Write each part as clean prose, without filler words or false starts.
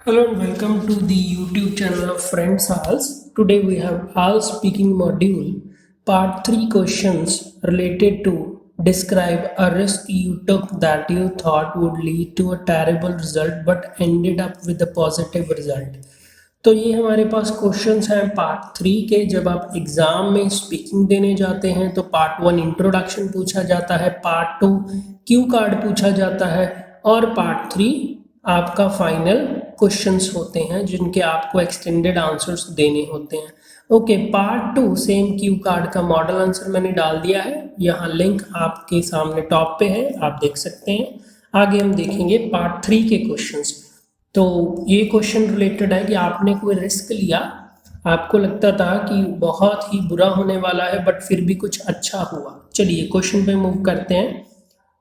Hello and welcome to the YouTube channel of Friends Hals. Today we have Hal speaking module, part 3 questions related to describe a risk you took that you thought would lead to a terrible result but ended up with a positive result. तो ये हमारे पास questions हैं part 3 के। जब आप exam में speaking देने जाते हैं तो पार्ट 1 इंट्रोडक्शन पूछा जाता है, पार्ट 2 क्यू कार्ड पूछा जाता है और पार्ट 3 आपका फाइनल क्वेश्चंस होते हैं जिनके आपको एक्सटेंडेड आंसर्स देने होते हैं। Okay, part 2 same Q card का मॉडल आंसर मैंने डाल दिया है, यहाँ लिंक आपके सामने टॉप पे है, आप देख सकते हैं। आगे हम देखेंगे पार्ट 3 के क्वेश्चंस। तो ये क्वेश्चन रिलेटेड है कि आपने कोई रिस्क लिया, आपको लगता था कि बहुत ही बुरा होने वाला है बट फिर भी कुछ अच्छा हुआ। चलिए क्वेश्चन पे मूव करते हैं।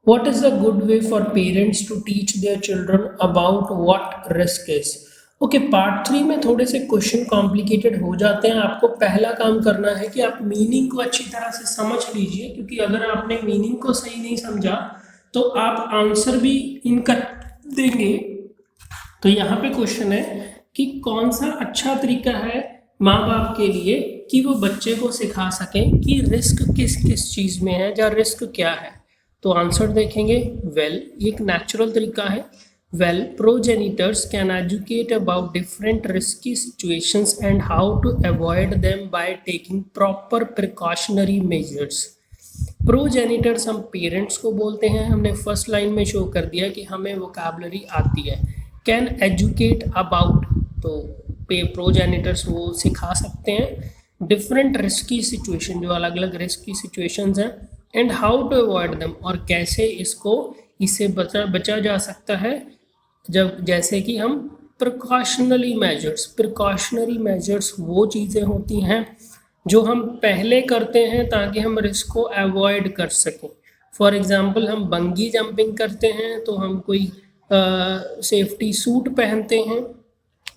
What is a good way for parents to teach their children about what risk is? Okay, part 3 में थोड़े से क्वेश्चन कॉम्प्लिकेटेड हो जाते हैं। आपको पहला काम करना है कि आप मीनिंग को अच्छी तरह से समझ लीजिए, क्योंकि अगर आपने मीनिंग को सही नहीं समझा तो आप आंसर भी इनकरेक्ट देंगे। तो यहाँ पे क्वेश्चन है कि कौन सा अच्छा तरीका है माँ बाप के लिए कि वो बच्चे को सिखा सकें कि रिस्क किस किस चीज़ में है या रिस्क क्या है। तो आंसर देखेंगे। ये एक नेचुरल तरीका है। Progenitors can educate about different risky situations and how to avoid them by taking proper precautionary measures. Progenitors हम पेरेंट्स को बोलते हैं। हमने फर्स्ट लाइन में शो कर दिया कि हमें वोकैबुलरी आती है। कैन एजुकेट अबाउट, तो प्रोजेनिटर्स वो सिखा सकते हैं डिफरेंट रिस्की सिचुएशन, जो अलग अलग रिस्की सिचुएशंस हैं, and how to avoid them, और कैसे इससे बचा जा सकता है। जब जैसे कि हम प्रिकॉशनरी मेजर्स वो चीज़ें होती हैं जो हम पहले करते हैं ताकि हम रिस्क को अवॉइड कर सकें। फॉर एग्ज़ाम्पल, हम बंगी जंपिंग करते हैं तो हम कोई सेफ्टी सूट पहनते हैं।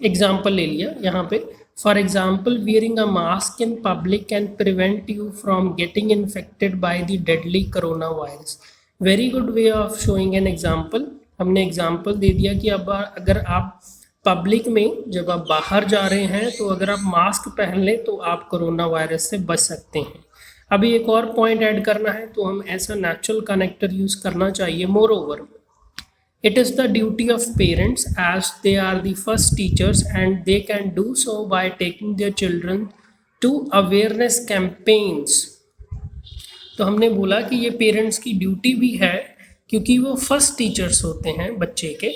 एग्जाम्पल ले लिया यहाँ पे। For example, wearing a mask in public can prevent you from getting infected by the deadly corona virus. Very good way of showing an example. हमने एग्जाम्पल दे दिया कि अब अगर आप पब्लिक में जब आप बाहर जा रहे हैं तो अगर आप मास्क पहन लें तो आप कोरोना वायरस से बच सकते हैं। अभी एक और पॉइंट ऐड करना है, तो हम ऐसा नेचुरल कनेक्टर यूज़ करना चाहिए। More over, it is the duty of parents, as they are the first teachers and they can do so by taking their children to awareness campaigns। तो हमने बोला कि ये पेरेंट्स की ड्यूटी भी है क्योंकि वो फर्स्ट टीचर्स होते हैं बच्चे के,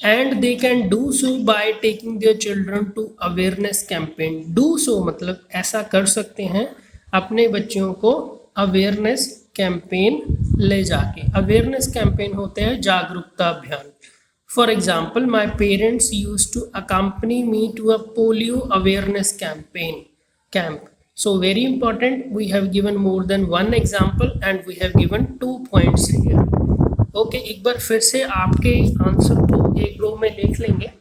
and they can do so by taking their children to awareness campaign. Do so मतलब ऐसा कर सकते हैं अपने बच्चों को अवेयरनेस कैंपेन ले जाके। अवेयरनेस कैंपेन होते हैं जागरूकता अभियान। For example, my parents use to accompany me to a polio awareness camp. So very important, we have given more than one example and we have given 2 points here. Okay, एक बार फिर से आपके answer को एक रो में लिख लेंगे।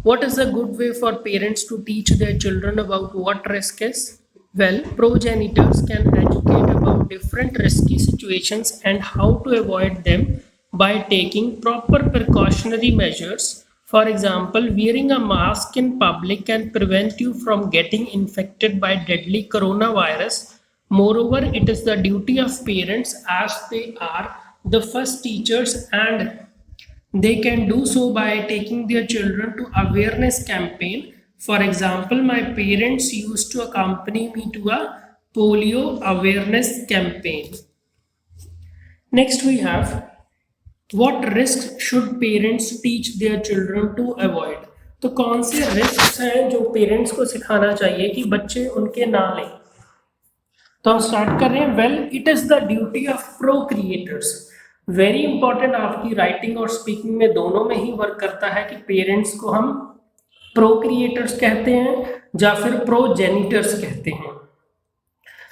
What is a good way for parents to teach their children about what risk is? Well, progenitors can educate about different risky situations and how to avoid them by taking proper precautionary measures. For example, wearing a mask in public can prevent you from getting infected by deadly coronavirus. Moreover, it is the duty of parents, as they are the first teachers and they can do so by taking their children to awareness campaign. For example, my parents used to accompany me to a polio awareness campaign. Next we have, what risks should parents teach their children to avoid? तो कौन से risk हैं जो parents को सिखाना चाहिए कि बच्चे उनके ना लें। तो हम स्टार्ट कर रहे हैं। It is the duty of pro creators. Very important, आपकी राइटिंग और स्पीकिंग में दोनों में ही वर्क करता है कि पेरेंट्स को हम प्रो क्रिएटर्स कहते हैं या फिर प्रोजेनिटर्स कहते हैं।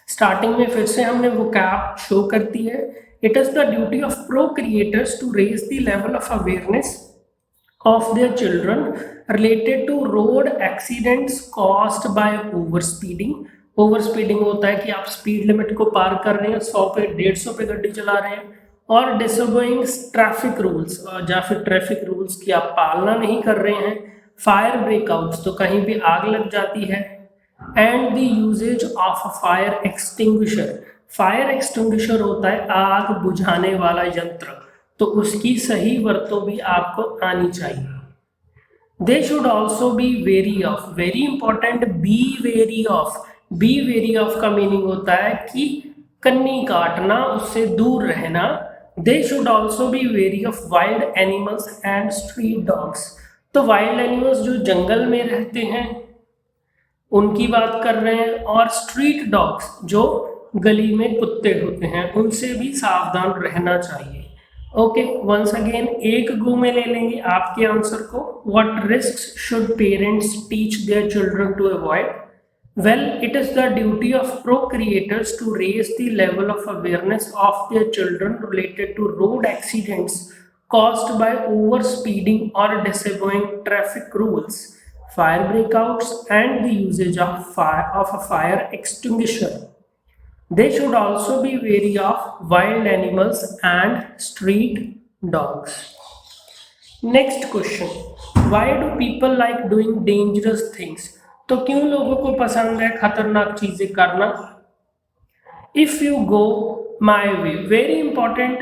स्टार्टिंग में फिर से हमने वो कैप शो करती है। It is the duty of pro-creators to raise the level of awareness of their children related to road accidents caused by overspeeding. Overspeeding होता है कि आप स्पीड लिमिट को पार कर रहे हैं, 100 पे 150 पे गाड़ी चला रहे हैं, और डिसोबेइंग ट्रैफिक रूल्स, या फिर ट्रैफिक रूल्स की आप पालना नहीं कर रहे हैं, फायर ब्रेकआउट्स तो कहीं भी आग लग जाती है, and the uses of a fire extinguisher, fire extinguisher होता है आग बुझाने वाला यंत्र, तो उसकी सही वरतों भी आपको आनी चाहिए। They should also be very of, very important, be very of, be very of का मीनिंग होता है कि कन्नी काटना, उससे दूर रहना। They should also be very of wild animals and street dogs, तो वाइल्ड एनिमल्स जो जंगल में रहते हैं उनकी बात कर रहे हैं, और स्ट्रीट डॉग्स जो गली में कुत्ते होते हैं उनसे भी सावधान रहना चाहिए। ओके, वंस अगेन एक गो में ले लेंगे आपके आंसर को। What risks should parents teach their children to avoid? Well, it is the duty of procreators to raise the level of awareness of their children related to road accidents caused by overspeeding or disobeying traffic rules, fire breakouts, and the usage of a fire extinguisher. They should also be wary of wild animals and street dogs. Next question. Why do people like doing dangerous things? तो क्यों लोगों को पसंद है खतरनाक चीजें करना? If you go my way, very important,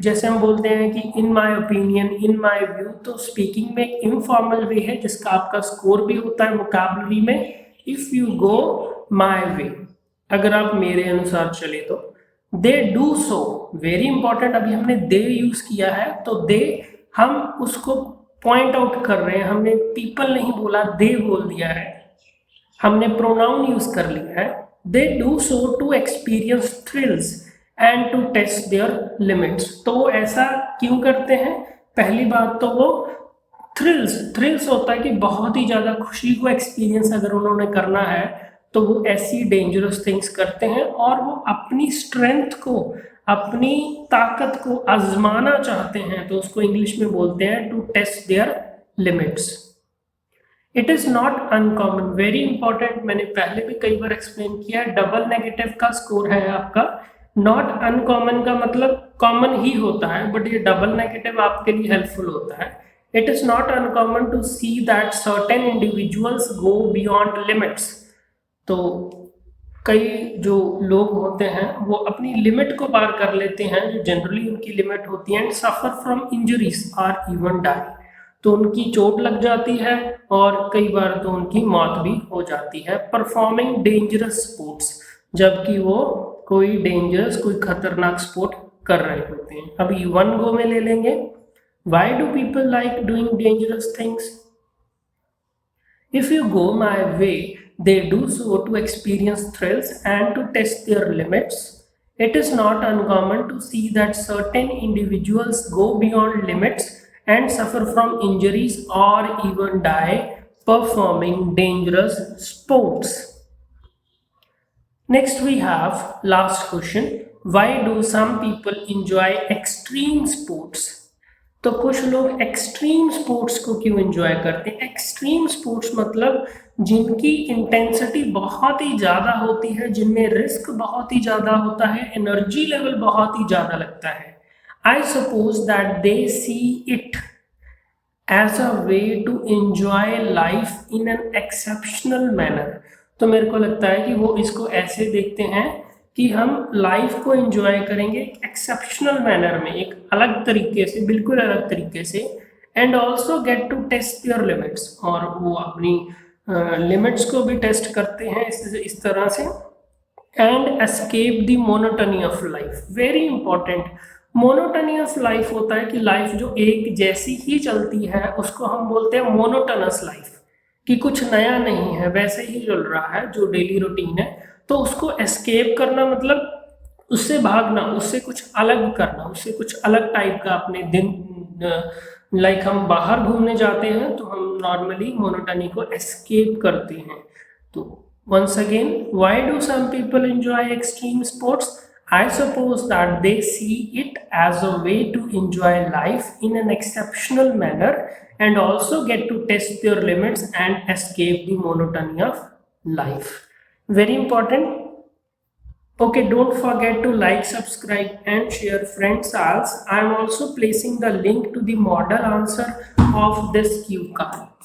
जैसे हम बोलते हैं कि in my opinion, in my view, तो स्पीकिंग में एक इनफॉर्मल वे है जिसका आपका स्कोर भी होता है वोकैबुलरी में। इफ यू गो माई वे, अगर आप मेरे अनुसार चले तो। दे डू सो, वेरी इंपॉर्टेंट, अभी हमने दे यूज किया है तो दे हम उसको पॉइंट आउट कर रहे हैं, हमने पीपल नहीं बोला, दे बोल दिया है, हमने प्रोनाउन यूज कर लिया है। They do so to experience thrills and to test their limits, तो वो ऐसा क्यों करते हैं? पहली बात तो वो थ्रिल्स होता है कि बहुत ही ज्यादा खुशी को एक्सपीरियंस अगर उन्होंने करना है तो वो ऐसी डेंजरस थिंग्स करते हैं, और वो अपनी स्ट्रेंथ को, अपनी ताकत को आजमाना चाहते हैं, तो उसको इंग्लिश में बोलते हैं to test their limits. It is not uncommon, very important, मैंने पहले भी कई बार एक्सप्लेन किया है, डबल नेगेटिव का स्कोर है आपका। नॉट अनकॉमन का मतलब कॉमन ही होता है, बट ये डबल नेगेटिव आपके लिए हेल्पफुल होता है। It is not uncommon to see that certain individuals go beyond limits, तो कई जो लोग होते हैं वो अपनी लिमिट को पार कर लेते हैं, जो जनरली उनकी लिमिट होती है, and suffer from injuries or even die, तो उनकी चोट लग जाती है और कई बार तो उनकी मौत भी हो जाती है। परफॉर्मिंग डेंजरस स्पोर्ट्स, जबकि वो कोई डेंजरस, कोई खतरनाक स्पोर्ट कर रहे होते हैं। अभी वन गो में ले लेंगे। Why do people like doing dangerous things? If you go my way, they do so to experience thrills and to test their limits. It is not uncommon to see that certain individuals go beyond limits and suffer from injuries or even die performing dangerous sports. Next we have last question. Why do some people enjoy extreme sports? तो कुछ लोग extreme sports को क्यों enjoy करते हैं? Extreme sports मतलब जिनकी intensity बहुत ही ज़्यादा होती है, जिनमें रिस्क बहुत ही ज़्यादा होता है, एनर्जी लेवल बहुत ही ज़्यादा लगता है। I suppose that they see it as a way to enjoy life in an exceptional manner, तो मेरे को लगता है कि वो इसको ऐसे देखते हैं कि हम लाइफ को एंजॉय करेंगे एक्सेप्शनल मैनर में, एक अलग तरीके से, बिल्कुल अलग तरीके से, and also get to test your limits, और वो अपनी लिमिट्स को भी टेस्ट करते हैं इस तरह से। And escape the monotony of life, very important, monotony of life होता है कि लाइफ जो एक जैसी ही चलती है उसको हम बोलते हैं मोनोटनस लाइफ, कि कुछ नया नहीं है, वैसे ही चल रहा है जो डेली रूटीन है, तो उसको एस्केप करना मतलब उससे भागना, उससे कुछ अलग करना, उससे कुछ अलग टाइप का अपने दिन, लाइक हम बाहर घूमने जाते हैं तो हम नॉर्मली मोनोटनी को एस्केप करते हैं। तो once again, why do some people enjoy extreme sports? I suppose that they see it as a way to enjoy life in an exceptional manner and also get to test their limits and escape the monotony of life. Very important. Okay, don't forget to like, subscribe and share friends als. I am also placing the link to the model answer of this cue card.